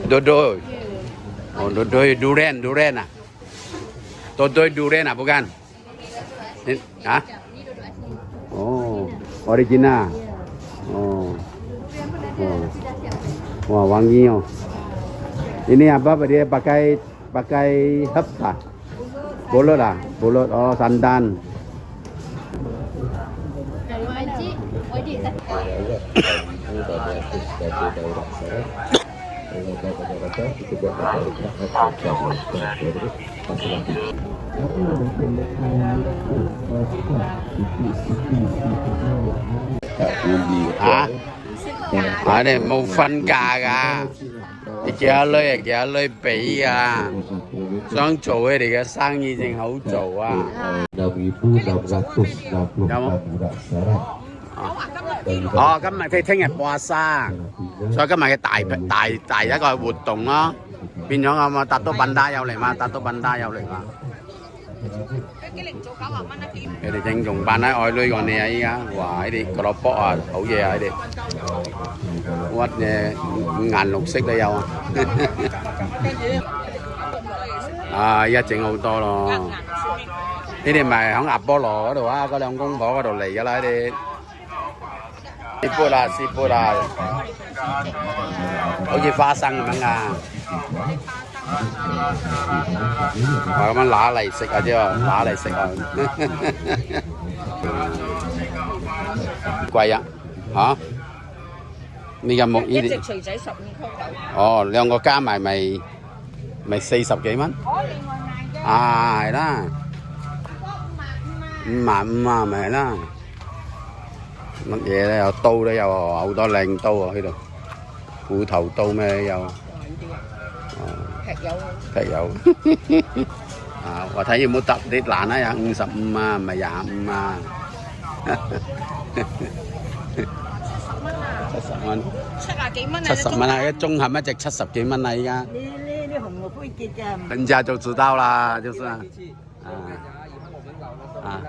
Dodol. Oh, dodol durian ah. Dodol durian ah, bukan? Hah? Oh, original. Oh. Oh. Wah, wangi oh. Ini apa dia pakai herbs ah? Bolot ah? Bolot oh santan. Hả? Ở đây một phân cà cả kia lưới bị à想做佢哋嘅生意正好做啊哦，今日佢聽日播沙，所以今日嘅大一個活動咯，變咗啊嘛，達到品打有嚟嘛，達到品打有嚟嘛。佢哋正仲扮喺愛女個你啊依家，哇！呢啲個蘿蔔啊，好嘢啊！呢啲屈嘅五顏六色都有啊！啊，依家整好多咯，呢啲咪喺阿波羅嗰度啊，嗰兩公婆嗰度嚟㗎啦，呢啲。師傅啦，好似花生咁樣啊！咁樣拿嚟食啊，啫喎，拿嚟食啊！貴啊，嚇？呢個木呢啲一隻錘仔15箍九。哦，兩個加埋咪40幾蚊？啊，係啦，55,000啊，咪係啦。乜嘢咧？有刀都有喎，好多靚刀啊！喺度，斧頭刀咩有？劈友。啊！我睇有冇揼啲爛啊？有55啊，唔係25啊。70蚊。70幾蚊啊！70蚊啊！一綜合一隻70幾蚊啊！依家。呢紅綠灰結嘅。人家就知道啦，就是啊。啊。